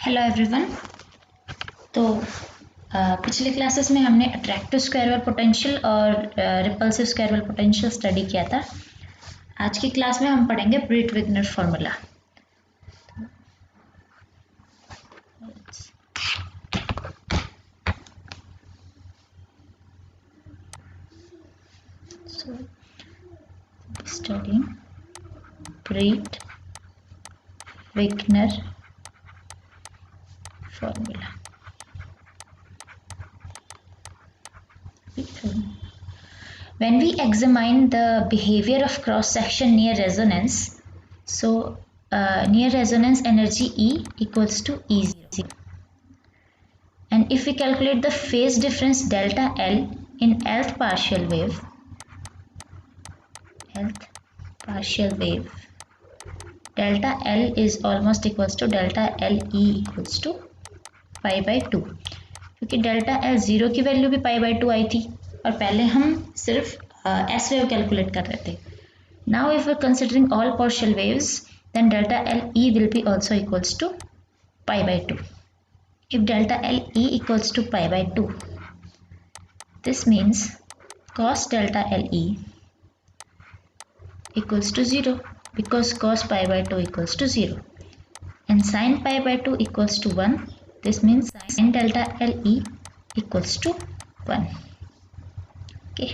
Hello everyone. तो पिछले classes में हमने अट्रैक्टिव स्क्वायर वेव पोटेंशियल और repulsive square wave potential study किया था। आज की क्लास में हम पढ़ेंगे ब्रीट-विग्नर formula. So studying Breit-Wigner formula. When we examine the behavior of cross section near resonance, so near resonance energy E equals to E0, and if we calculate the phase difference delta L in nth partial wave, delta L is almost equals to delta LE equals to pi by 2, क्योंकि delta L 0 की value भी pi by 2 आई थी और पहले हम सिर्फ S wave calculate कर रहे थे. Now if we're considering all partial waves, then delta LE will be also equals to pi by 2. If delta LE equals to pi by 2, this means cos delta LE equals to 0 because cos pi by 2 equals to 0, and sin pi by 2 equals to 1. This means sin delta LE equals to 1. Okay.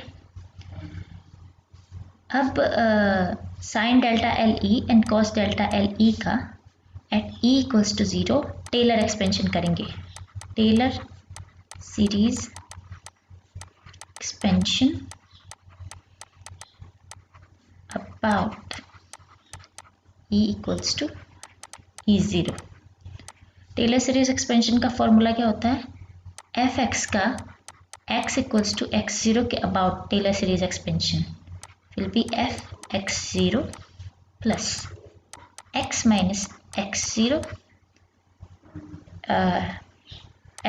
अब sin delta LE and cos delta LE का at E equals to 0 Taylor expansion करेंगे. Taylor series expansion about E equals to E0. Taylor series expansion का formula क्या होता है? fx का x equals to x0 के about Taylor series expansion will be fx0 plus x minus x0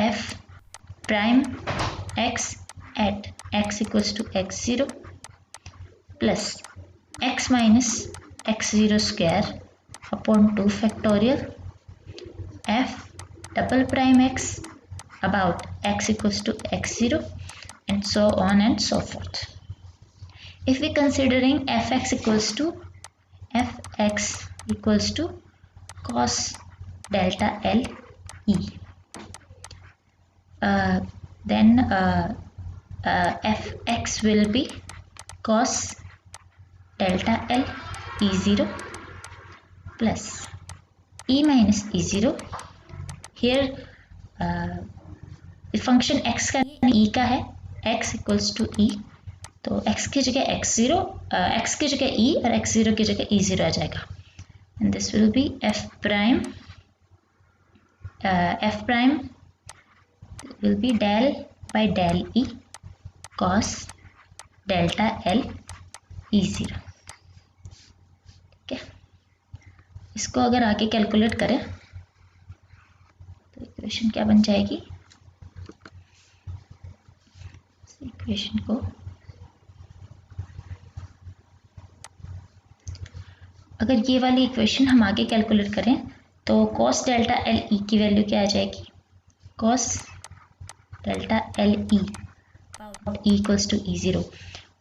f prime x at x equals to x0 plus x minus x0 square upon 2 factorial f double prime x about x equals to x0 and so on and so forth. If we considering fx equals to cos delta LE, then fx will be cos delta L E0 plus E minus E0. Here function x का E का है, x equals to E, तो x की जगह x0, x की जगह E और x0 की जगह E0 आ जाएगा. And this will be f prime will be del by del E cos delta L E0. ठीक है, इसको अगर आगे कैलकुलेट करें तो इक्वेशन क्या बन जाएगी? इक्वेशन को अगर ये वाली इक्वेशन हम आगे कैलकुलेट करें तो cos डेल्टा एल ई की वैल्यू क्या आ जाएगी? cos delta L E equals to E0.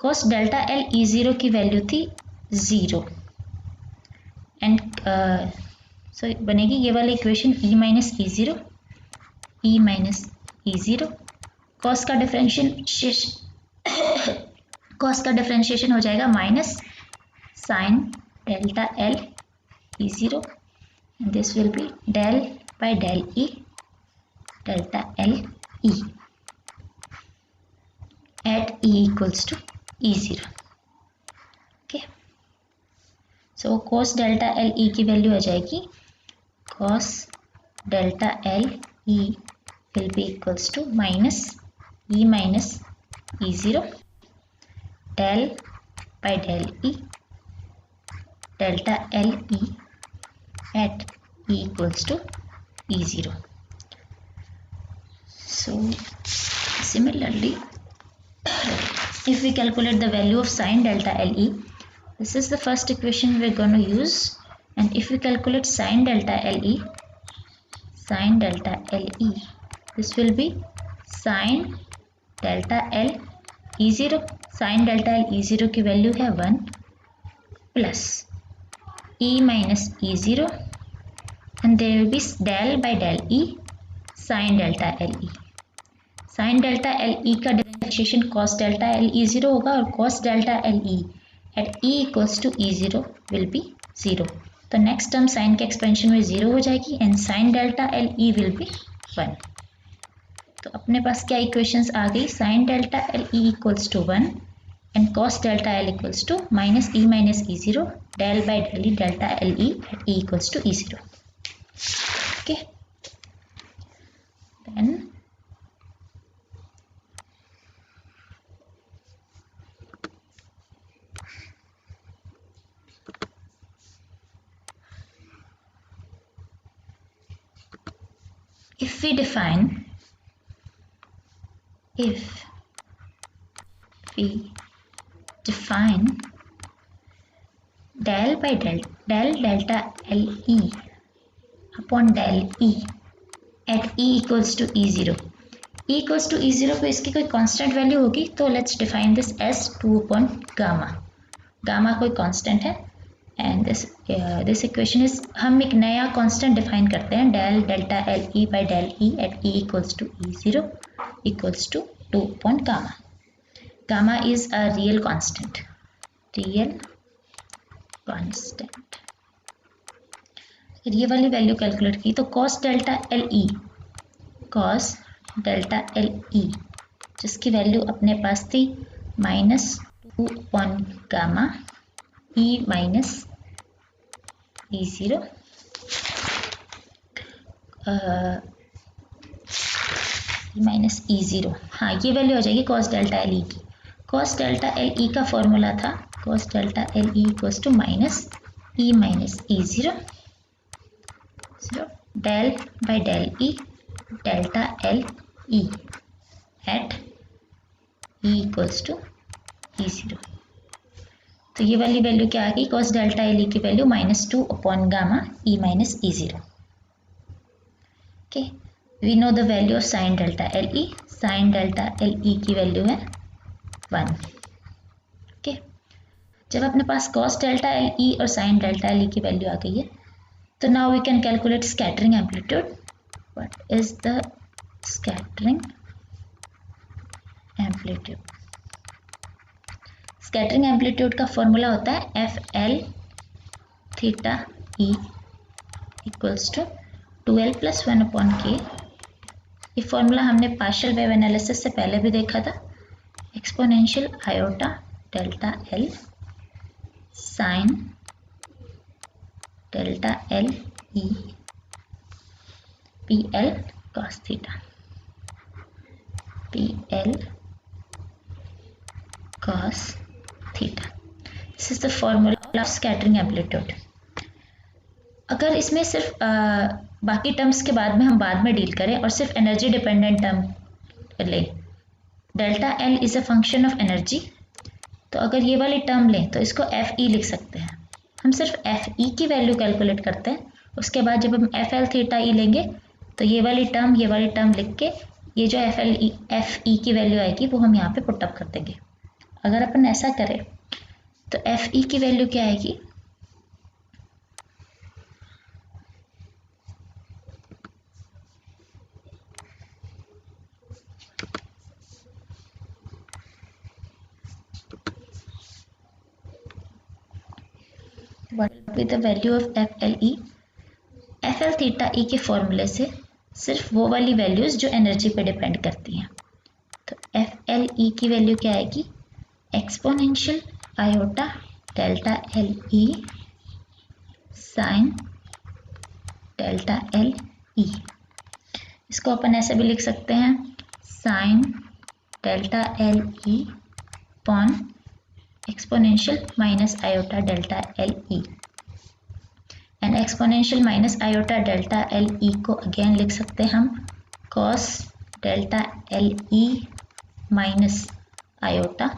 cos delta L E0 की वैल्यू थी 0 एंड सो बनेगी ये वाली equation E minus E0 cos का डिफरेंशिएशन हो जाएगा minus sine delta L E0, and this will be del by del E delta L E at E equals to E0. Okay, so cos delta L E की value आ जाएगी cos delta L E will be equals to minus E minus E0 del by del E delta LE at E equals to E0. So similarly, if we calculate the value of sin delta LE, this is the first equation we're going to use, and if we calculate sin delta LE, sin delta LE. This will be sin delta L E0. sin delta L E0 की value है 1 plus E minus E0 and there will be del by del E sin delta LE. sin delta LE का differentiation cos delta LE0 होगा और cos delta LE at E equals to E0 will be 0. तो next term sine के expansion में 0 हो जाएगी and sine delta LE will be 1. तो अपने पास क्या इक्वेशंस आ गई, sine delta LE equals to 1 and cos delta L equals to minus E0 del by del E delta LE at E equals to E0. Okay, then if we define del by del delta LE upon del E at E equals to E0. E equals to E0 पे इसकी कोई constant value होगी, तो let's define this as 2 upon gamma. Gamma कोई constant है and this equation is, हम एक नया कांस्टेंट डिफाइन करते हैं, del delta LE by del E at E equals to E0 equals to 2 upon gamma. Gamma is a real constant. ये वाली value calculate की तो cos डेल्टा LE जिसकी वैल्यू अपने पास थी -2 upon gamma E minus E0 minus E0. हाँ, ये वैल्यू हो जाएगी cos डेल्टा LE की. cos डेल्टा LE का फॉर्मूला था cos delta LE equals to minus E minus E0 del by del E delta LE at E equals to E0. तो ये वाली वैल्यू क्या आ गई, cos डेल्टा LE की value -2 upon gamma E minus E0. Okay, we know the value of sine delta LE. Sine delta LE की value है 1. Okay, जब अपने पास cos डेल्टा LE और साइन डेल्टा LE की वैल्यू आ गई है, तो now we can calculate scattering amplitude. What is the scattering amplitude? Scattering amplitude का फॉर्मूला होता है FL theta E equals to 2L plus 1 upon K. ये फॉर्मूला हमने पार्शियल वेव एनालिसिस से पहले भी देखा था. Exponential iota delta L sine delta LE PL cos theta PL cos theta. This is the formula of scattering amplitude. अगर इसमें सिर्फ बाकी टर्म्स के बाद में हम बाद में डील करें और सिर्फ एनर्जी डिपेंडेंट टर्म लें, delta L is a function of energy, तो अगर ये वाली टर्म लें तो इसको FE लिख सकते हैं. हम सिर्फ FE की वैल्यू कैलकुलेट करते हैं, उसके बाद जब हम FL थीटा E लेंगे तो ये वाली टर्म लिख के ये जो FE की वैल्यू आएगी वो हम यहाँ पे पुटअप कर देंगे. अगर अपन ऐसा करें तो FE की वैल्यू क्या आएगी, what will be the value of FLE? FL theta E के फॉर्मूले से सिर्फ वो वाली वैल्यूज जो एनर्जी पे डिपेंड करती हैं. तो FLE की वैल्यू क्या आएगी, exponential iota delta LE sine delta LE. इसको अपन ऐसे भी लिख सकते हैं, sine delta LE upon exponential minus iota delta LE. And exponential minus iota delta LE को अगेन लिख सकते हैं हम cos delta LE minus iota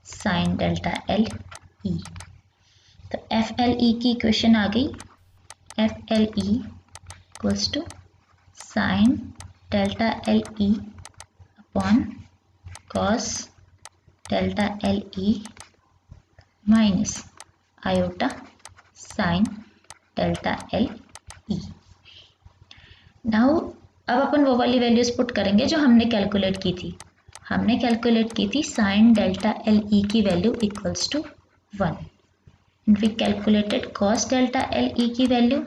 sine delta LE. तो FLE की इक्वेशन आ गई, FLE equals to sine delta L E upon cos delta L E minus iota sine delta L E. Now अब अपन वो वाली वैल्यूज पुट करेंगे जो हमने कैलकुलेट की थी। हमने कैलकुलेट की थी साइन डेल्टा एल ई की value equals to 1 and we calculated cos delta L E की value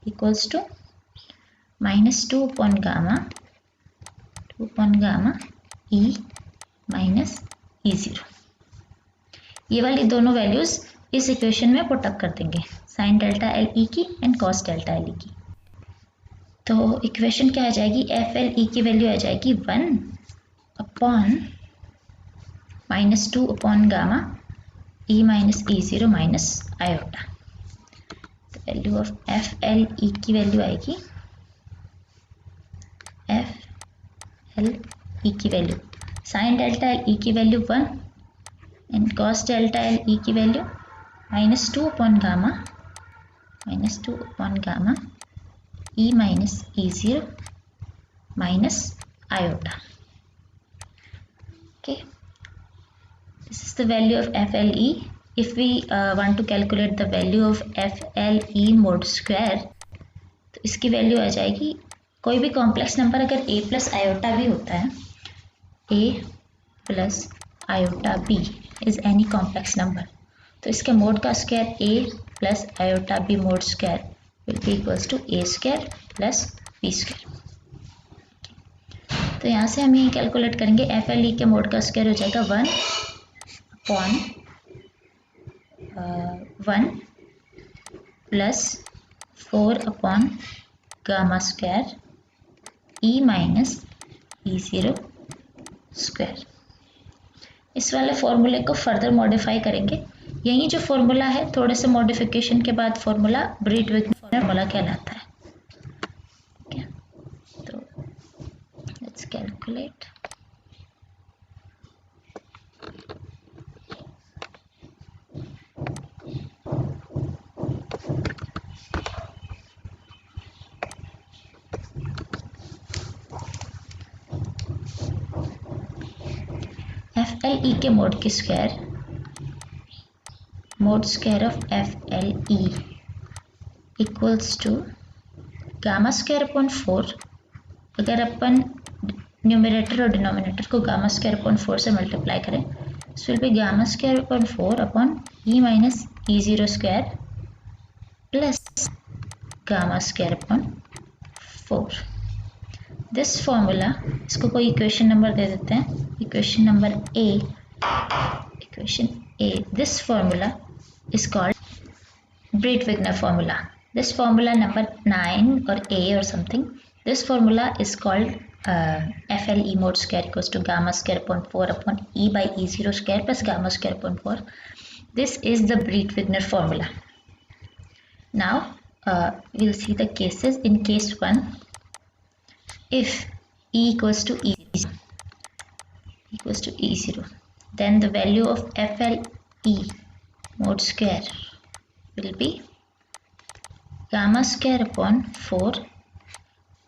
equals to -2 upon gamma e minus E0। ये वाली दोनों वैल्यूज इस इक्वेशन में पुटअप कर देंगे, साइन डेल्टा एल ई की and cos delta L E की। तो इक्वेशन क्या आ जाएगी, एफ एल ई की वैल्यू आ जाएगी 1 upon -2 upon gamma E minus E0 minus iota. तो value of F L E की वैल्यू आएगी, एफ एल ई की value sine delta L E की value 1 and cos delta L E की value -2 upon gamma E minus E0 minus iota. Okay, this is the value of FLE. If we want to calculate the value of FLE mod square, तो इसकी value आ जाएगी, कोई भी complex number अगर a plus iota भी होता है, a plus iota b is any complex number, तो इसके मोड का square a plus iota b mode square will be equals to a square plus b square। तो यहाँ से हम ये कैलकुलेट करेंगे, एफ एल ई के मोड का स्क्वायर हो जाएगा 1 upon 1 plus 4 upon gamma square E minus E0 square. इस वाले फॉर्मूले को फर्दर मॉडिफाई करेंगे। यही जो फॉर्मूला है, थोड़े से मॉडिफिकेशन के बाद फॉर्मूला ब्रीट-विग्नर फॉर्मूला कहलाता है। ठीक है, तो let's calculate. F L E के मोड की square, mod square of F L E equals to gamma square upon 4। अगर अपन न्यूमरेटर और डिनोमिनेटर को गामा स्क्वायर अपॉन 4 से मल्टीप्लाई करें, इस will be gamma square upon 4 upon E minus E0 square plus gamma square upon 4। This formula, इसको कोई equation number दे देते हैं, equation number A, equation A. This formula is called Breit-Wigner formula. This formula number 9 or A or something. This formula is called FLE mod square equals to gamma square upon 4 upon E by E0 square plus gamma square upon 4. This is the Breit-Wigner formula. Now we'll see the cases. In case 1, if E equals to E0, then the value of FLE mod square will be gamma square upon 4,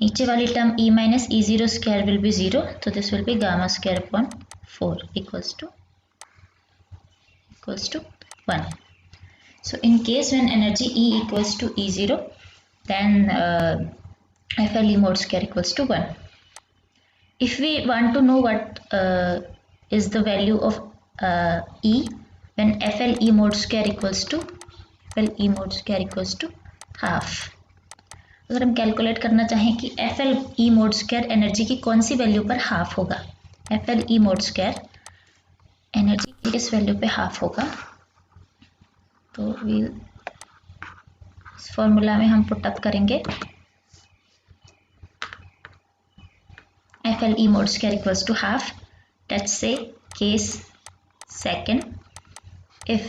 नीचे वाली term E minus E0 square will be 0, so this will be gamma square upon 4 equals to 1. So in case when energy E equals to E0, then FLE mod square equals to 1. If we want to know what is the value of E when FLE mod square equals to half, अगर हम calculate करना चाहें कि FLE mod square energy की कौन सी value पर half होगा, FLE mod square energy की किस वैल्यू पे हाफ होगा, तो इस फॉर्मूला में हम पुटअप करेंगे FLE mod square equals to half. Let's say case second, if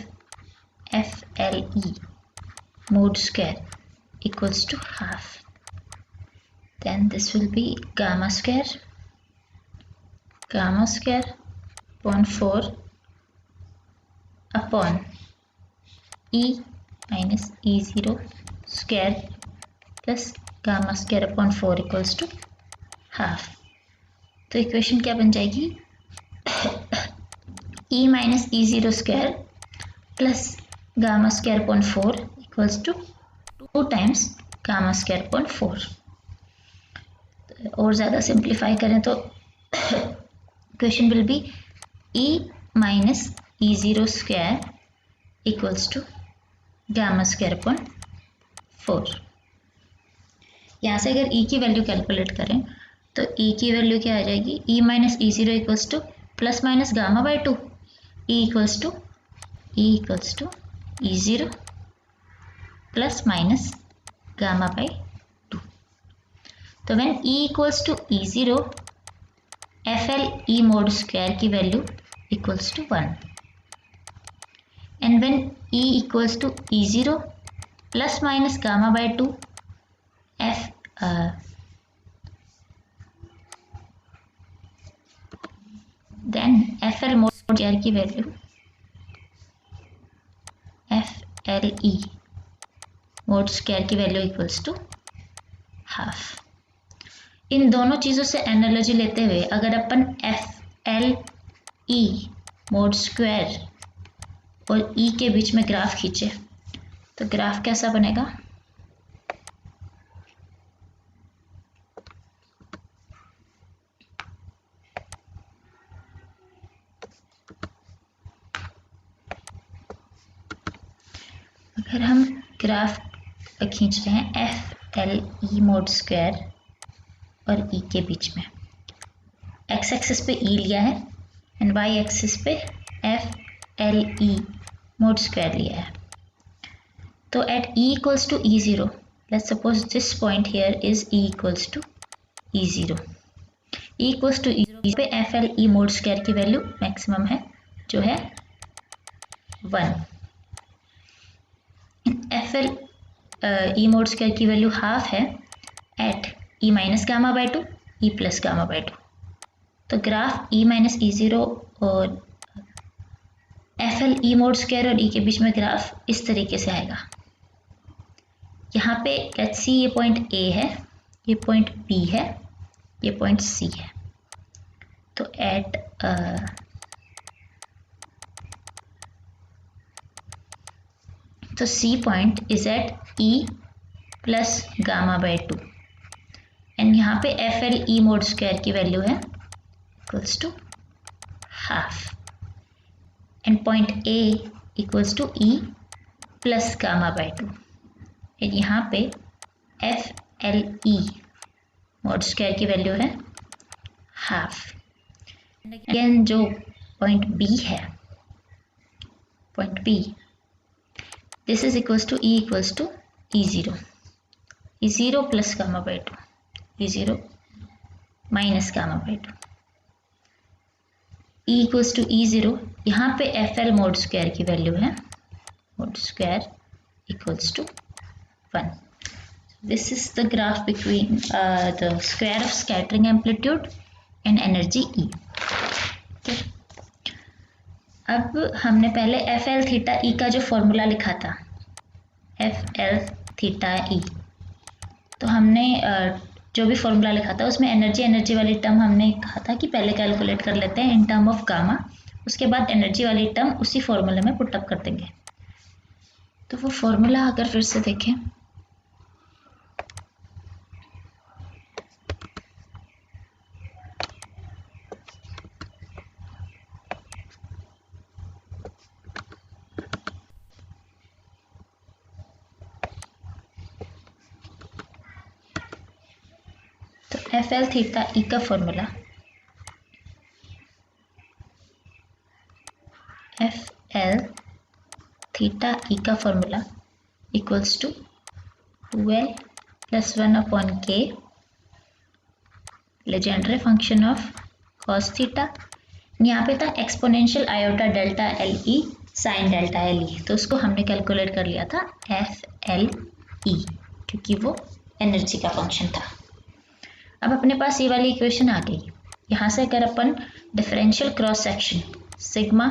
FLE mod square equals to half, then this will be gamma square upon 4 upon E minus E0 square plus gamma square upon 4 equals to half. तो equation क्या बन जाएगी, e minus E zero square plus gamma square upon 4 equals to 2 times gamma square upon 4। और ज़्यादा simplify करें तो equation will be e minus E zero square equals to gamma square upon 4। यहाँ से अगर e की वैल्यू कैलकुलेट करें तो e की वैल्यू क्या आ जाएगी, e minus E zero equals to plus minus gamma by 2, e equals to E zero plus minus gamma by 2। तो when e equals to E zero, FL e mod square की value equals to 1, and when e equals to E zero plus minus gamma by 2, then FL mod square की value FLE mod square की value equals to half. इन दोनों चीज़ों से analogy लेते हुए अगर अपन FLE mod स्क्वायर और E के बीच में ग्राफ खींचे तो ग्राफ कैसा बनेगा, अगर हम ग्राफ खींच रहे हैं FLE mod स्क्वायर और E के बीच में, x एक्सिस पे E लिया है एंड y एक्सिस पे FLE mod स्क्वायर लिया है। तो eight E equals to E0, let's suppose this point here is E equals to E0, E equals to E0 पे FLE mod स्क्वायर की value maximum है जो है 1, FLE mod स्क्वायर की वैल्यू हाफ है at E minus gamma by 2, E plus gamma by 2। तो graph E minus E zero और FLE mod square और E के बीच में ग्राफ इस तरीके से आएगा। यहाँ पे लेट्स सी ये पॉइंट A है, ये पॉइंट B है, ये पॉइंट C है। तो एट तो C point is at E plus gamma by 2 and यहाँ पे FLE mod स्क्वायर की वैल्यू है equals to half and point A equals to E plus gamma by 2 and यहाँ पे FLE mod स्क्वायर की वैल्यू है half. Again जो point B है, point B, this is equals to E equals to E0 plus gamma by 2, E0 minus gamma by 2, E equals to E0। यहाँ पे FL mod square की value है mod square equals to 1। This is the graph between the square of scattering amplitude and energy E. Okay. अब हमने पहले FL theta E का जो formula लिखा था, FL थीटा E, तो हमने जो भी फॉर्मूला लिखा था उसमें एनर्जी वाली टर्म हमने कहा था कि पहले कैलकुलेट कर लेते हैं इन टर्म ऑफ गामा, उसके बाद एनर्जी वाली टर्म उसी फॉर्मूले में पुट अप कर देंगे। तो वो फॉर्मूला अगर फिर से देखें, तो FL थीटा E का फॉर्मूला FL थीटा E का formula equals to 2L plus 1 upon K Legendre function of cos theta. यहाँ पे था exponential iota delta LE sine delta LE, तो उसको हमने कैलकुलेट कर लिया था FLE क्योंकि वो एनर्जी का फंक्शन था। अब अपने पास ये वाली इक्वेशन आ गई। यहाँ से अगर अपन differential cross section sigma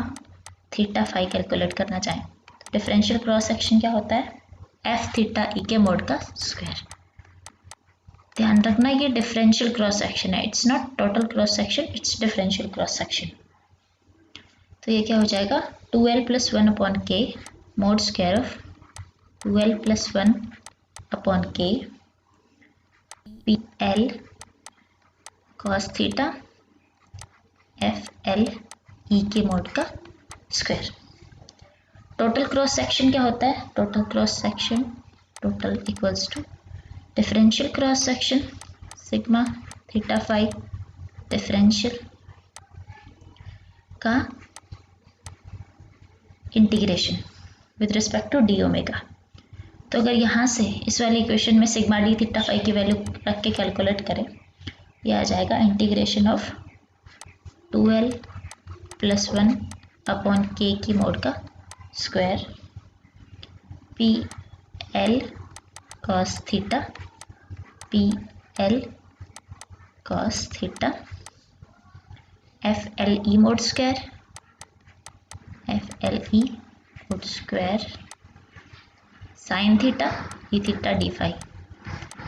theta phi calculate करना चाहें तो डिफरेंशियल क्रॉस सेक्शन क्या होता है, F थीटा E के मोड का स्क्वायर। ध्यान रखना ये डिफरेंशियल क्रॉस सेक्शन है, it's not total cross section, it's differential cross section. तो ये क्या हो जाएगा 2l + 1 upon k mod square of 2l + 1 upon k pl cos theta fl e के मोड का स्क्वायर। टोटल क्रॉस सेक्शन क्या होता है, total cross section total equals to differential cross section sigma theta phi differential का integration with respect to d omega. तो अगर यहाँ से इस वाले इक्वेशन में सिग्मा डी थीटा फाई की वैल्यू रख के कैलकुलेट करें, यह आ जाएगा integration of 2l + 1 upon k की मोड का square pl cos theta pl cos theta FLE mod square FLE mod square sine theta E theta D phi.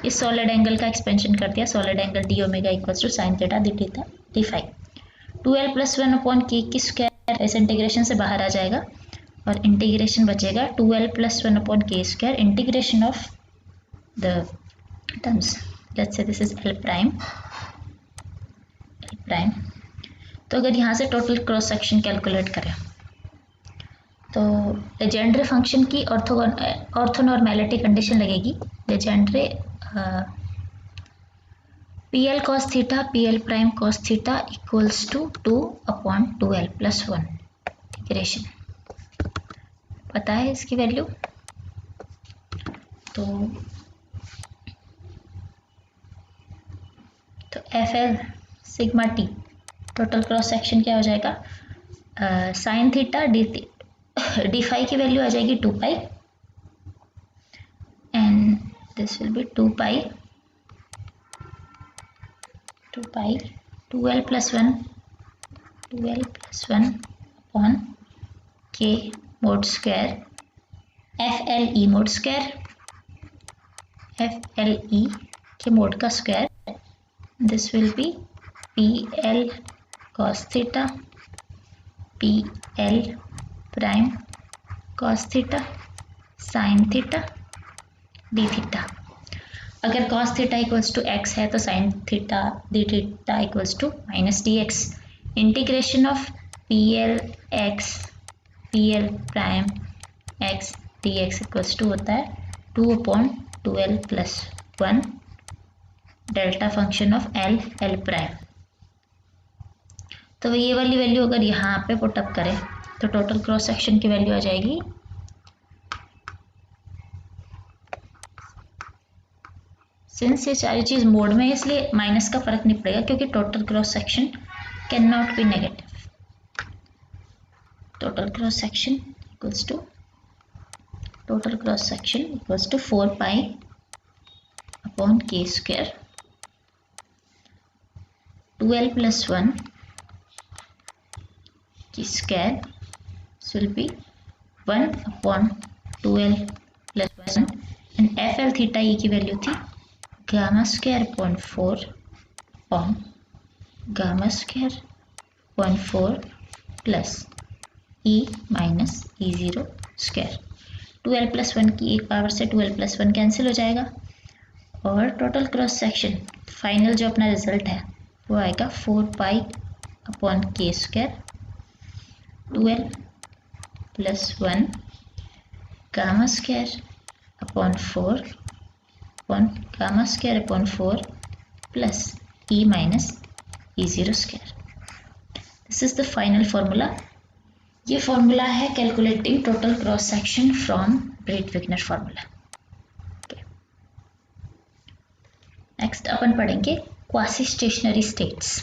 इस सॉलिड एंगल का एक्सपेंशन कर दिया, solid angle d omega equals to sine theta d theta D phi. 2l + 1 upon k की square इस integration से बाहर आ जाएगा और इंटीग्रेशन बचेगा 2l + 1 upon k square integration of the terms, let's say this is l prime. तो अगर यहाँ से टोटल क्रॉस सेक्शन कैलकुलेट करें तो लेजेंड्रे फंक्शन की ऑर्थोनॉर्मेलिटी कंडीशन लगेगी। Legendre pl cos theta pl prime cos theta equals to 2 upon 2l + 1 integration पता है इसकी वैल्यू। तो FL sigma T total cross section क्या हो जाएगा, साइन थीटा डी फाई की वैल्यू आ जाएगी 2 pi and this will be 2 pi 2l + 1 upon k mod square FLE mod square FLE के मोड का square, this will B PL cos theta PL prime cos theta sine theta d theta. अगर cos theta equals to x है तो sine theta d theta equals to -dx। Integration of PL x PL prime x dx equals to होता है 2 upon 2l + 1 delta function of l prime. तो ये वाली value अगर यहाँ पे पुटअप करें तो टोटल क्रॉस सेक्शन की वैल्यू आ जाएगी सिंस ये सारी चीज़ मोड में है इसलिए माइनस का फर्क नहीं पड़ेगा क्योंकि total cross section can not be negative. Total cross section equals to 4 pi upon k square 2l + 1 की square will be 1 upon 2l + 1 and FL theta E की वैल्यू थी gamma square upon 4 upon gamma square upon 4 plus E minus E0 square. 2l + 1 की एक power से 2l + 1 cancel हो जाएगा और total cross section final जो अपना रिजल्ट है वो आएगा 4 pi upon k square 2l + 1 gamma square upon 4 upon gamma square upon 4 plus E minus E0 square. This is the final formula. ये फॉर्मूला है calculating total cross section from Breit Wigner formula. Next अपन पढ़ेंगे quasi stationary states.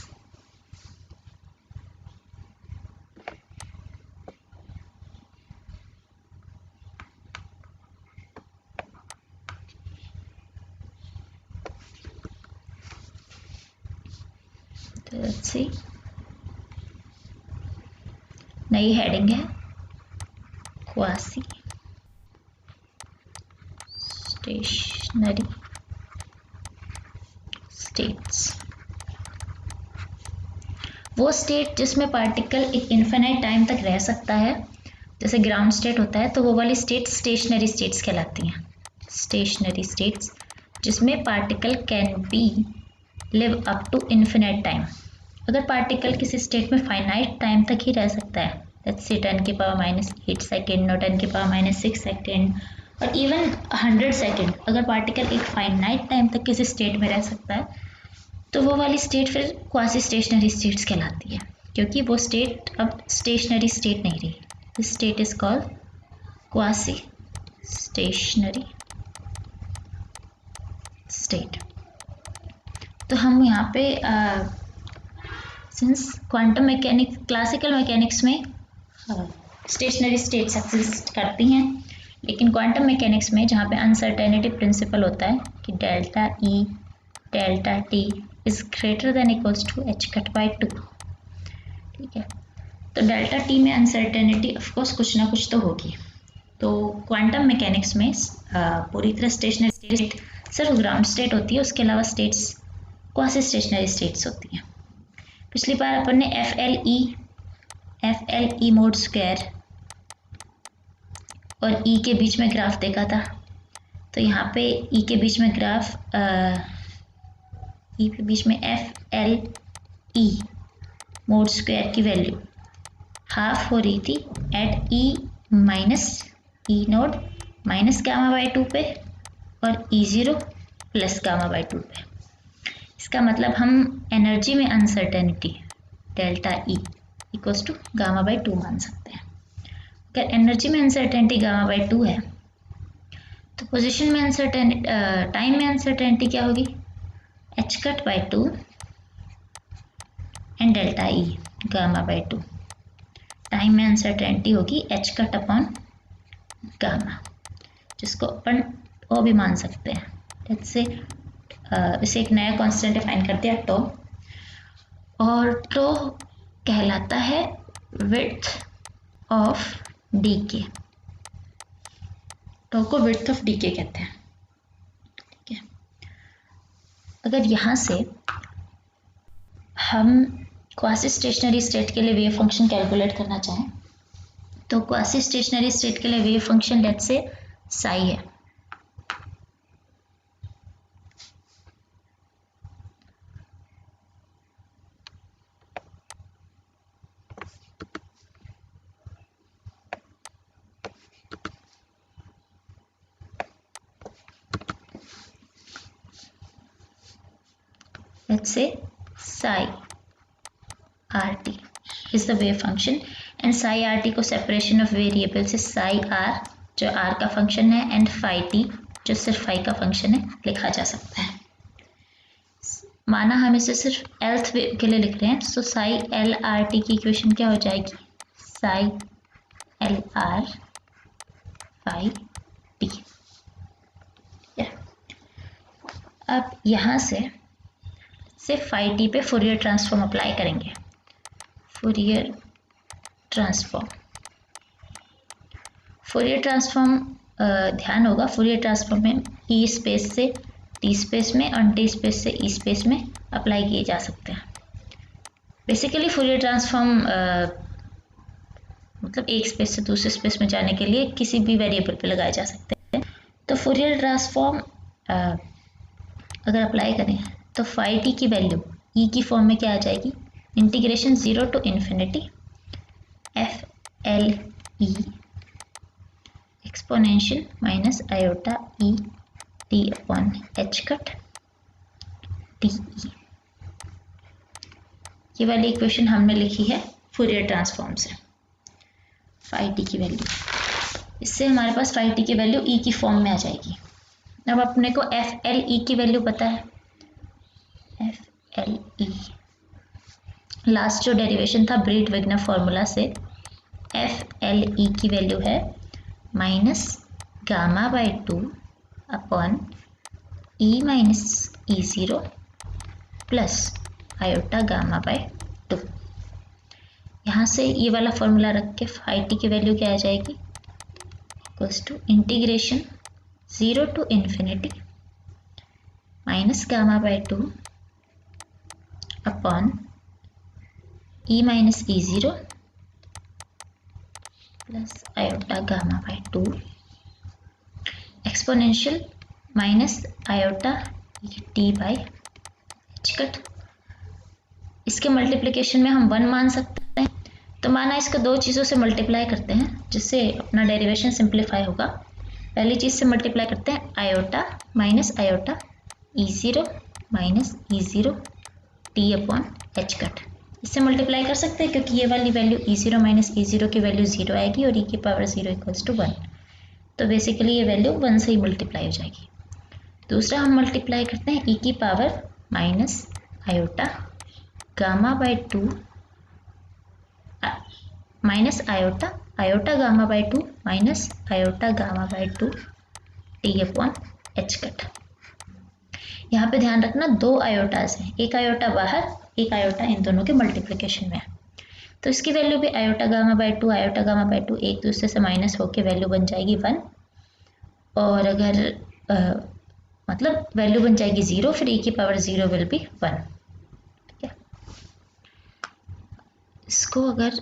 Let's see, नई heading है quasi stationary states, वो state जिसमें particle एक infinite time तक रह सकता है, जैसे ग्राउंड स्टेट होता है, तो वो वाली स्टेट स्टेशनरी स्टेट्स कहलाती हैं। स्टेशनरी स्टेट्स जिसमें particle can be live up to infinite time. अगर पार्टिकल किसी स्टेट में फाइनाइट टाइम तक ही रह सकता है, लेट्स से 10⁻⁸ सेकेंड और 10⁻�6 सेकेंड और इवन 100 सेकेंड, अगर पार्टिकल एक फाइनाइट टाइम तक किसी स्टेट में रह सकता है तो वो वाली स्टेट फिर क्वासी स्टेशनरी स्टेट्स कहलाती है, क्योंकि वो स्टेट अब स्टेशनरी स्टेट नहीं रही। This state is called quasi stationary state. तो हम यहाँ पे since quantum mechanics, classical mechanics में स्टेशनरी स्टेट्स एग्जिस्ट करती हैं, लेकिन क्वांटम मैकेनिक्स में जहाँ पे अनसर्टेनिटी प्रिंसिपल होता है कि delta E delta T is greater than equals to h cut by 2, ठीक है। तो डेल्टा टी में अनसर्टेनिटी ऑफकोर्स कुछ ना कुछ तो होगी। तो क्वांटम मैकेनिक्स में पूरी तरह स्टेशनरी स्टेट सिर्फ ग्राउंड स्टेट होती है, उसके अलावा स्टेट्स क्वासी स्टेशनरी स्टेट्स होती हैं। पिछली बार अपन ने F L E mod square और ई के बीच में ग्राफ देखा था। तो यहाँ पे ई के बीच में ग्राफ ई के बीच में F L E mod square की वैल्यू हाफ हो रही थी at E minus E naught minus gamma by 2 पे और E zero plus gamma by 2 पे। इसका मतलब हम एनर्जी में uncertainty delta E equals to gamma by 2 मान सकते हैं। अगर एनर्जी में अनसर्टेनिटी गामा बाई 2 है तो पोजीशन में अनसर्टेनिटी, टाइम में अनसर्टेनिटी क्या होगी, h cut by 2 and delta E gamma by 2। Time में अनसर्टेनिटी होगी h कट अपॉन गामा, जिसको अपन ओ भी मान सकते हैं। लेट्स से इसे एक नया कांस्टेंट डिफाइन कर दिया टो, और टो कहलाता है विड्थ ऑफ डीके। टो को विड्थ ऑफ डीके कहते हैं, ठीक है। अगर यहाँ से हम क्वासी स्टेशनरी स्टेट के लिए वेव फंक्शन कैलकुलेट करना चाहें तो क्वासी स्टेशनरी स्टेट के लिए wave function let's say Sai है। Let's say psi rt is the wave function and psi rt को separation of variable से psi r जो r का फंक्शन है and phi t जो सिर्फ phi का फंक्शन है लिखा जा सकता है। माना हम इसे सिर्फ nth वेव के लिए लिख रहे हैं, तो psi l r t की इक्वेशन क्या हो जाएगी, psi l r phi t। अब यहाँ से फाई टी पे फूरियर ट्रांसफॉर्म अप्लाई करेंगे। फूरियर ट्रांसफॉर्म ध्यान होगा, फूरियर ट्रांसफॉर्म में ई स्पेस से टी स्पेस में और टी स्पेस से ई स्पेस में अप्लाई किए जा सकते हैं। बेसिकली फूरियर ट्रांसफॉर्म मतलब एक स्पेस से दूसरे स्पेस में जाने के लिए किसी भी वेरिएबल पे लगाए जा सकते हैं। तो फूरियर ट्रांसफॉर्म अगर अप्लाई करें तो फाई टी की वैल्यू ई की फॉर्म में क्या आ जाएगी, integration 0 to infinity F L E exponential minus iota E T upon H cut T E. ये वाली इक्वेशन हमने लिखी है फूरियर ट्रांसफॉर्म से फाई टी की वैल्यू। इससे हमारे पास फाई टी की वैल्यू ई की फॉर्म में आ जाएगी। अब अपने को एफ एल ई की वैल्यू पता है, एफ एल ई लास्ट जो डेरिवेशन था ब्रीड विग्नर फॉर्मूला से, एफ एल ई की वैल्यू है minus gamma by 2 upon E minus E zero plus iota gamma by 2। यहाँ से ये वाला फॉर्मूला रख के फाई टी की वैल्यू क्या आ जाएगी, equals to integration 0 to infinity minus gamma by 2 upon E minus E zero plus iota gamma by 2 exponential minus iota T by H cut. इसके मल्टीप्लिकेशन में हम 1 मान सकते हैं, तो माना इसको दो चीज़ों से मल्टीप्लाई करते हैं जिससे अपना डेरिवेशन सिंप्लीफाई होगा। पहली चीज़ से मल्टीप्लाई करते हैं iota minus iota E zero minus E zero T upon H cut. इससे मल्टीप्लाई कर सकते हैं क्योंकि ये वाली वैल्यू ई ज़ीरो माइनस ई ज़ीरो की वैल्यू 0 आएगी और ई की पावर 0 इक्वल्स टू 1, तो बेसिकली ये वैल्यू 1 से ही मल्टीप्लाई हो जाएगी। दूसरा हम मल्टीप्लाई करते हैं ई की power minus iota gamma by 2 minus iota iota gamma by 2 minus iota gamma by 2 T upon H cut. यहाँ पे ध्यान रखना दो आयोटाज हैं, एक आयोटा बाहर एक आयोटा इन दोनों के मल्टीप्लिकेशन में है, तो इसकी वैल्यू भी iota gamma by 2 iota gamma by 2 एक दूसरे से माइनस होकर वैल्यू बन जाएगी 1, और अगर मतलब वैल्यू बन जाएगी 0, फिर e की पावर 0 विल बी 1। ठीक है, इसको अगर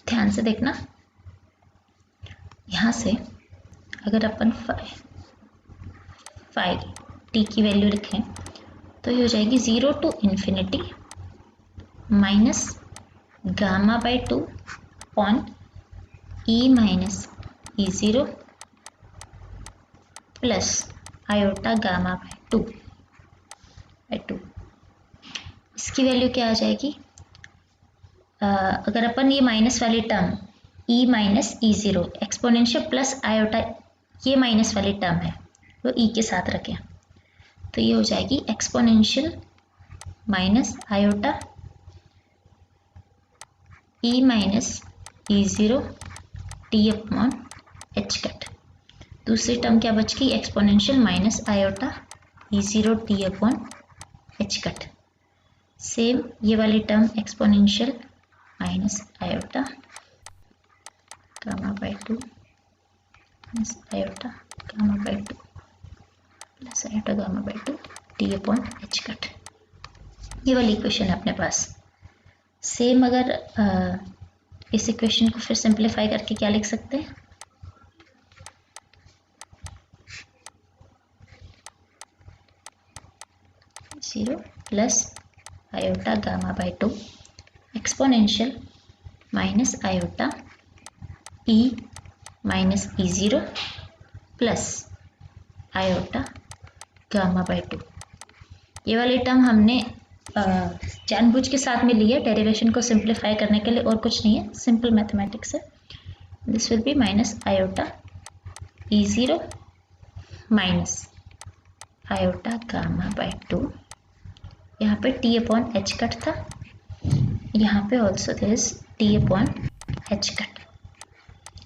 ध्यान से देखना, यहाँ से अगर अपन 5 टी की वैल्यू लिखें तो ये हो जाएगी 0 to infinity minus gamma by 2 upon E minus E zero plus iota gamma by 2। इसकी वैल्यू क्या आ जाएगी, अगर अपन ये माइनस वाली term E minus E zero exponential plus iota, ये माइनस वाली टर्म है वो ई के साथ रखें, तो ये हो जाएगी exponential minus iota E minus E zero T upon H cut. दूसरी टर्म क्या बच गई, exponential minus iota E zero T upon H cut. Same ये वाली term exponential minus iota gamma by 2 minus iota gamma by 2 plus iota gamma by 2 T upon H cut. ये वाली equation है अपने पास। सेम अगर इस इक्वेशन को फिर सिंप्लीफाई करके क्या लिख सकते हैं, zero plus iota gamma by 2 exponential minus iota E minus E zero plus iota gamma by 2। ये वाली टर्म हमने जानबूझ के साथ में ली है डेरिवेशन को सिंप्लीफाई करने के लिए, और कुछ नहीं है, सिंपल मैथमेटिक्स है। This will B minus iota E zero minus iota gamma by 2। यहाँ पे टी अपॉन एच कट था, यहाँ पे also there is T upon H cut.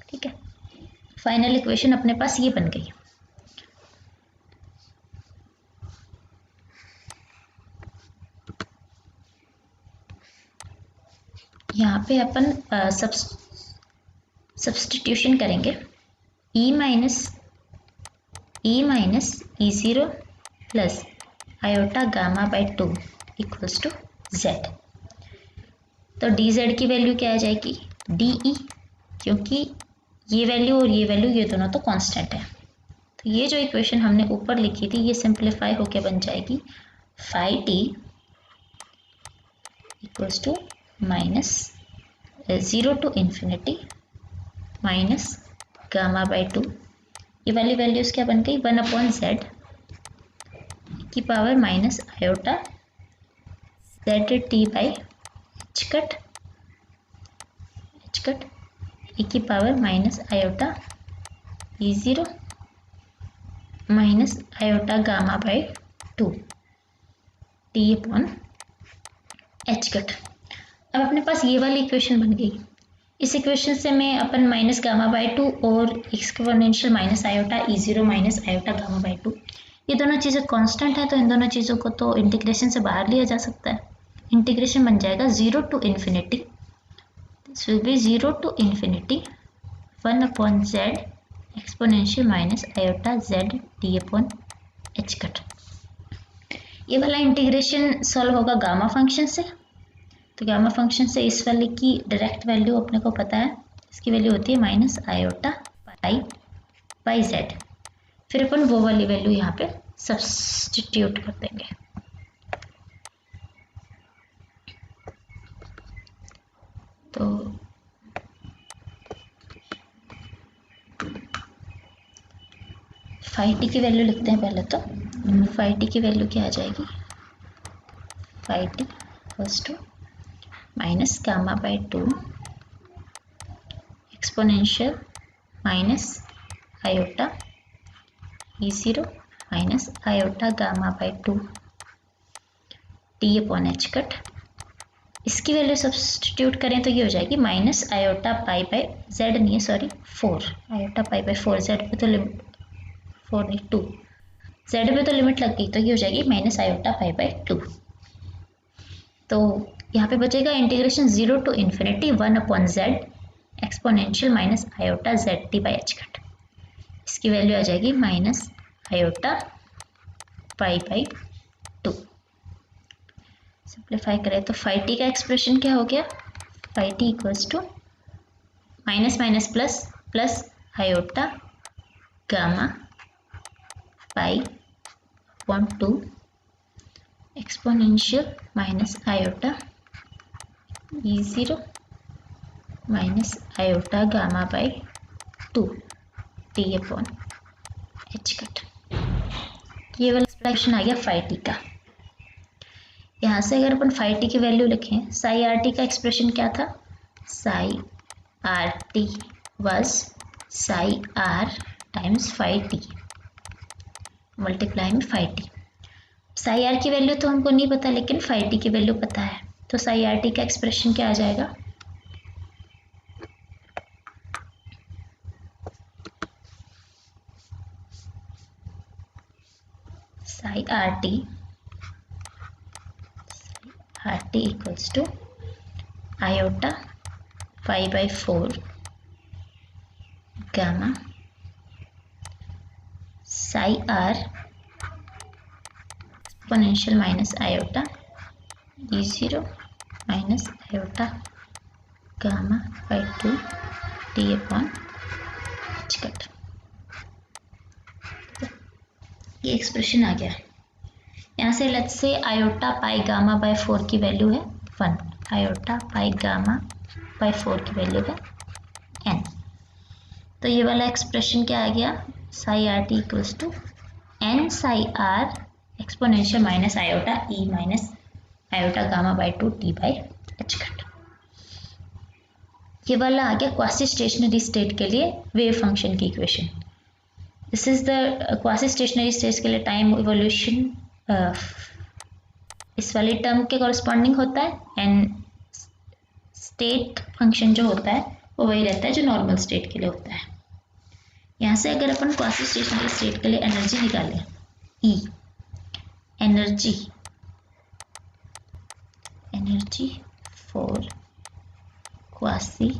ठीक है, फाइनल इक्वेशन अपने पास ये बन गई। यहाँ पे अपन सब्स्टिट्यूशन करेंगे, E minus E zero plus iota gamma by 2 equals to Z. तो डी जेड की वैल्यू क्या आ जाएगी, डी ई, क्योंकि ये वैल्यू और ये वैल्यू ये दोनों तो कांस्टेंट है। तो ये जो इक्वेशन हमने ऊपर लिखी थी ये सिंप्लीफाई होके बन जाएगी 5t equals to minus 0 to infinity minus gamma by 2। ये वाली वैल्यूज क्या बन गई, 1 अपॉन जेड की power minus iota Z T by H cut E की power minus iota E zero minus iota gamma by 2 T upon H cut. अब अपने पास ये वाली इक्वेशन बन गई। इस इक्वेशन से मैं अपन माइनस गामा बाई 2 और exponential minus iota E zero minus iota gamma by 2, ये दोनों चीज़ें कांस्टेंट है, तो इन दोनों चीज़ों को तो इंटीग्रेशन से बाहर लिया जा सकता है। इंटीग्रेशन बन जाएगा 0 to infinity, this will be 0 to infinity 1 upon Z exponential minus iota Z D upon H cut. ये वाला इंटीग्रेशन सॉल्व होगा गामा फंक्शन से। तो गामा फंक्शन से इस वाले की डायरेक्ट वैल्यू अपने को पता है, इसकी वैल्यू होती है minus iota pi by Z. फिर अपन वो वाली वैल्यू यहाँ पे सब्स्टिट्यूट कर देंगे। तो फाई टी की वैल्यू लिखते हैं पहले। तो फाई टी की वैल्यू क्या आ जाएगी, phi T equals to minus gamma by 2 exponential minus iota E0 minus iota gamma by 2 T upon H cut. इसकी वैल्यू सब्स्टिट्यूट करें तो ये हो जाएगी minus iota pi by Z नहीं है sorry 4 iota pi by 4, Z पे तो लिमिट 4 नहीं 2, जेड पे तो लिमिट लग गई, तो ये हो जाएगी माइनस आयोटा पाई बाई 2। तो यहाँ पे बचेगा integration 0 to infinity 1 upon Z exponential minus iota Z T by H cut. इसकी वैल्यू आ जाएगी minus iota pi by 2। Simplify करें तो फाई टी का एक्सप्रेशन क्या हो गया, phi T equals to minus minus plus plus iota gamma pi upon 2 exponential minus iota E0 minus iota gamma by 2 T upon H cut. ये वाला expression आ गया फाई टी का। यहाँ से अगर अपन फाई टी की वैल्यू लिखें, साई आर टी का एक्सप्रेशन क्या था, psi R T was psi R times phi T multiply में फाई टी। साई आर की वैल्यू तो हमको नहीं पता, लेकिन फाई टी की वैल्यू पता है। तो साई आर टी का एक्सप्रेशन क्या आ जाएगा, psi R T equals to iota pi by 4 gamma psi R exponential minus iota E0 minus iota gamma by 2 T upon H cut. ये एक्सप्रेशन आ गया। यहाँ से let's say iota pi gamma by 4 की value है 1, iota pi gamma by 4 की value है n। तो ये वाला एक्सप्रेशन क्या आ गया, psi R T equals to n psi R exponential minus iota e minus iota gamma by 2 T by H cut. ये वाला आ गया क्वासी स्टेशनरी स्टेट के लिए वेव फंक्शन की equation. This is the quasi stationary state के लिए time evolution इस वाले टर्म के कॉरस्पॉन्डिंग होता है, एंड स्टेट फंक्शन जो होता है वो वही रहता है जो नॉर्मल स्टेट के लिए होता है। यहाँ से अगर अपन क्वासी स्टेशनरी स्टेट के लिए एनर्जी निकालें, E energy for quasi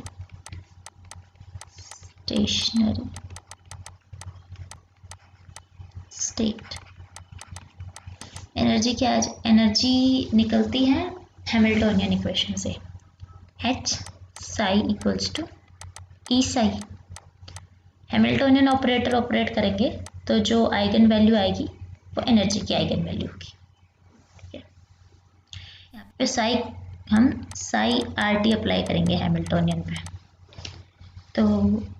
stationary state, energy क्या है, एनर्जी निकलती है हैमिल्टोनियन इक्वेशन से, H psi equals to E psi. Hamiltonian operator operate करेंगे तो जो आइगन वैल्यू आएगी वो एनर्जी की आइगन वैल्यू होगी। ठीक है, यहाँ पे साई हम साई आर टी अप्लाई करेंगे हैमिल्टोनियन पे। तो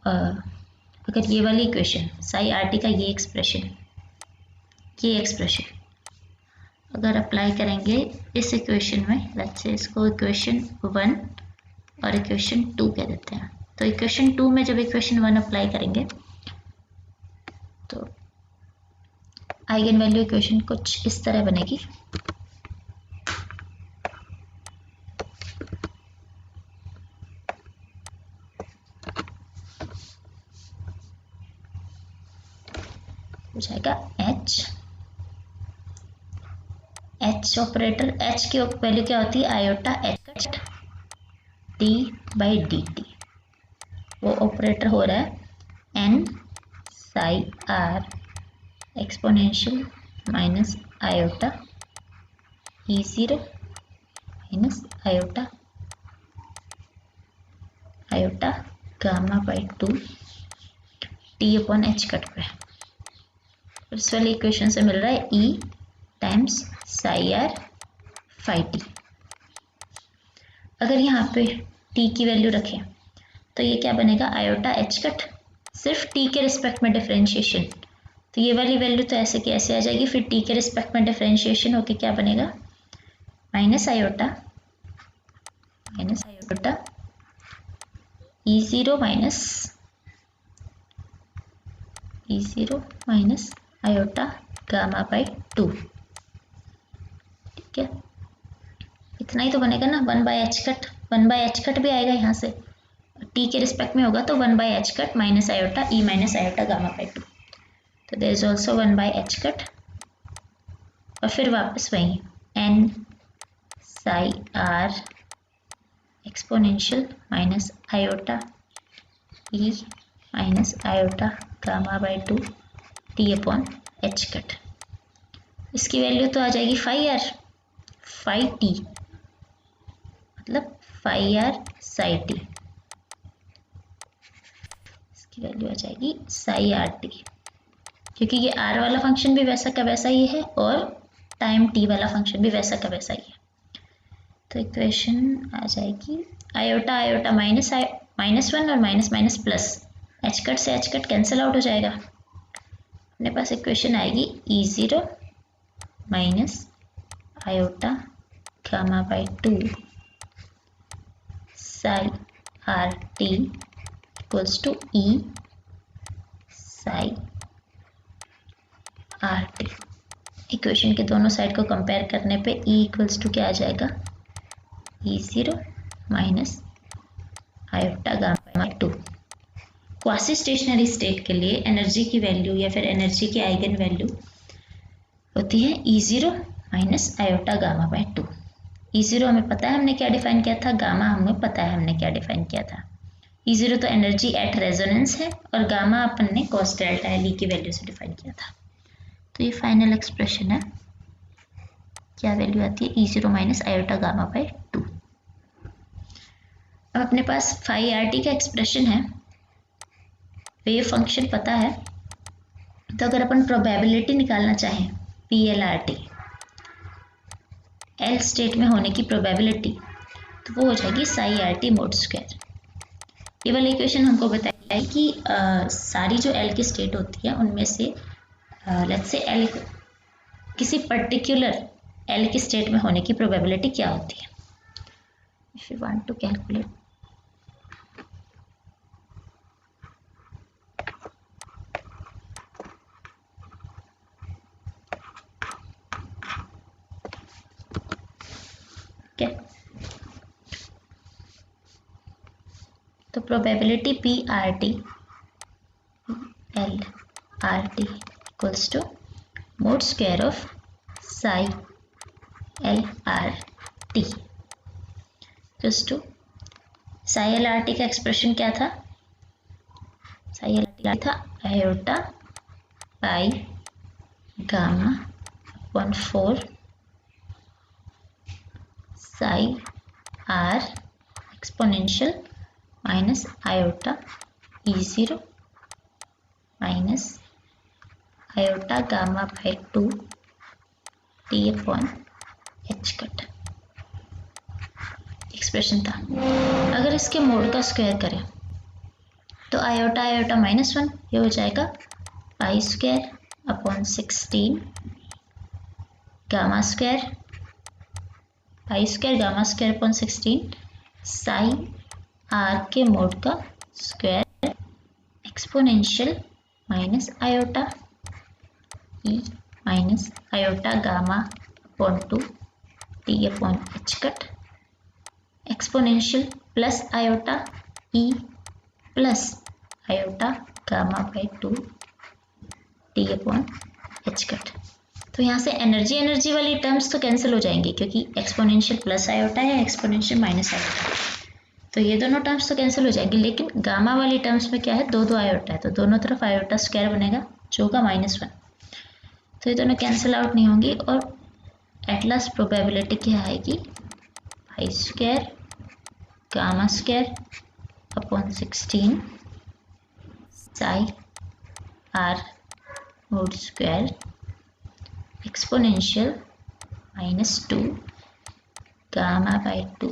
अगर ये वाली इक्वेशन साई आर टी का ये एक्सप्रेशन अगर अप्लाई करेंगे इस इक्वेशन में, लेट्स से इसको इक्वेशन 1 और इक्वेशन 2 कह देते हैं। तो इक्वेशन 2 में जब इक्वेशन 1 अप्लाई करेंगे तो आइगन वैल्यू इक्वेशन कुछ इस तरह बनेगी। हो जाएगा H एच ऑपरेटर, एच की वैल्यू क्या होती है, iota H D by D T, वो ऑपरेटर हो रहा है N psi R exponential minus iota E zero minus iota gamma by 2 T upon H cut पे। इस वाली इक्वेशन से मिल रहा है E times psi R phi T. अगर यहाँ पे टी की वैल्यू रखें तो ये क्या बनेगा, आयोटा एच कट, सिर्फ टी के रिस्पेक्ट में डिफरेंशिएशन, तो ये वाली वैल्यू तो ऐसे की ऐसे आ जाएगी, फिर टी के रिस्पेक्ट में डिफरेंशिएशन होके क्या बनेगा, minus iota E zero minus iota gamma by 2। ठीक है, इतना ही तो बनेगा ना, 1 बाई एच कट भी आएगा यहाँ से, टी के रिस्पेक्ट में होगा तो 1 by H cut minus iota E minus iota gamma by 2, तो there is also 1 by H cut, और फिर वापस वही N psi R exponential minus iota E minus iota gamma by 2 T upon H cut. इसकी value तो आ जाएगी phi R phi T, मतलब फाई आर साई टी, इसकी वैल्यू आ जाएगी साई आर टी, क्योंकि ये आर वाला फंक्शन भी वैसा का वैसा ही है और टाइम टी वाला फंक्शन भी वैसा का वैसा ही है। तो इक्वेशन आ जाएगी आयोटा माइनस 1 और माइनस प्लस, एच कट से एच कट कैंसिल आउट हो जाएगा, अपने पास इक्वेशन आएगी E zero minus iota gamma by 2 psi R T equals to E psi R T. Equation के दोनों साइड को कंपेयर करने पे ई इक्वल्स टू क्या आ जाएगा, ई zero minus iota gamma by 2। Quasi stationary state के लिए एनर्जी की वैल्यू या फिर एनर्जी की आइगन वैल्यू होती है ई zero minus iota gamma by 2। E zero हमें पता है हमने क्या डिफाइन किया था, गामा हमें पता है हमने क्या डिफाइन किया था। ई ज़ीरो तो एनर्जी एट रेजोनेंस है और गामा अपन ने कॉस डेल्टा एल ई की वैल्यू से डिफाइन किया था। तो ये फाइनल एक्सप्रेशन है, क्या वैल्यू आती है, ई zero minus iota gamma by 2। अब अपने पास फाई आर टी का एक्सप्रेशन है, वेव फंक्शन पता है, तो अगर अपन प्रोबेबिलिटी निकालना चाहें P L R T, L state में होने की प्रोबेबिलिटी, तो वो हो जाएगी psi R T mode square. ये वाली इक्वेशन हमको बताया है कि सारी जो एल की स्टेट होती है उनमें से लेट्स से एल किसी पर्टिकुलर एल की स्टेट में होने की प्रोबेबिलिटी क्या होती है। If you want to calculate, तो probability P R T L R T equals to mod square of psi L R T equals to, psi L R T का expression क्या था, साई एल आर टी था iota pi gamma upon 4 psi R exponential minus iota E zero minus iota gamma by 2 T upon H cut expression था। अगर इसके mode का square करें तो आयोटा -1 ये हो जाएगा pi square upon 16 gamma square, pi square gamma square upon 16 psi are के मोड का square exponential minus iota E minus iota gamma upon 2 T upon H cut exponential plus iota E plus iota gamma by 2 T upon H cut. तो यहाँ से energy energy वाली terms तो cancel हो जाएंगी क्योंकि एक्सपोनेंशियल प्लस आयोटा है, exponential minus iota, तो ये दोनों टर्म्स तो कैंसिल हो जाएंगी। लेकिन गामा वाली टर्म्स में क्या है, दो दो आयोटा है, तो दोनों तरफ आयोटा स्क्वायर बनेगा जो होगा -1, तो ये दोनों कैंसिल आउट नहीं होंगी और एट लास्ट प्रोबेबिलिटी क्या आएगी, pi square gamma square upon 16 psi R whole square exponential -2 gamma by 2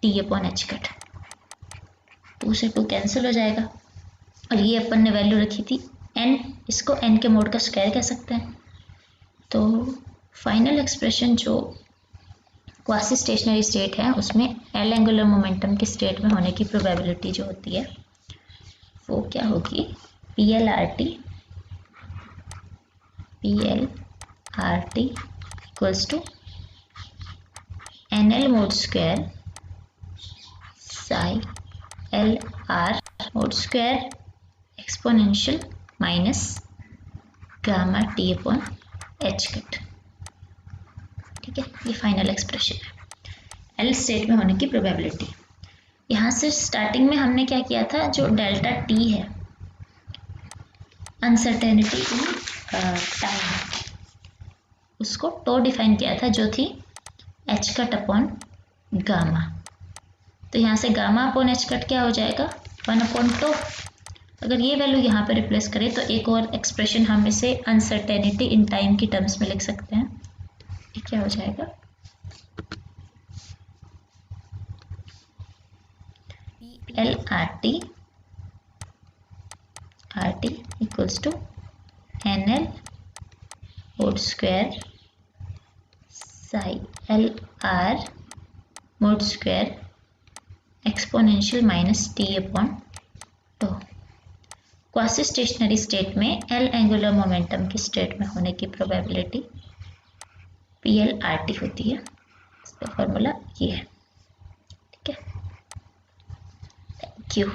T upon H cut. 2 से 2 कैंसिल हो जाएगा और ये अपन ने वैल्यू रखी थी n, इसको n के मोड का स्क्वायर कह सकते हैं। तो फाइनल एक्सप्रेशन जो क्वासी स्टेशनरी स्टेट है उसमें एल एंगुलर मोमेंटम के स्टेट में होने की प्रोबेबिलिटी जो होती है वो क्या होगी, P L R T equals to N L mod square psi L R mod square exponential minus gamma T upon H cut. ठीक है, ये फाइनल एक्सप्रेशन है एल स्टेट में होने की प्रोबेबिलिटी। यहाँ से स्टार्टिंग में हमने क्या किया था, जो डेल्टा टी है अनसर्टेनिटी इन टाइम, उसको टो डिफाइन किया था जो थी एच कट अपॉन गामा। तो यहाँ से गामा अपॉन एच कट क्या हो जाएगा, 1 अपॉन टो। अगर ये वैल्यू यहाँ पे रिप्लेस करें तो एक और एक्सप्रेशन हम इसे अनसर्टेनिटी इन टाइम की टर्म्स में लिख सकते हैं। ये क्या हो जाएगा, L R T equals to N L mod square psi L R mod square exponential minus T upon tau. Quasi stationary state में एल एंगुलर मोमेंटम की स्टेट में होने की probability P L R T होती है। इसका formula ये है। ठीक है, थैंक यू।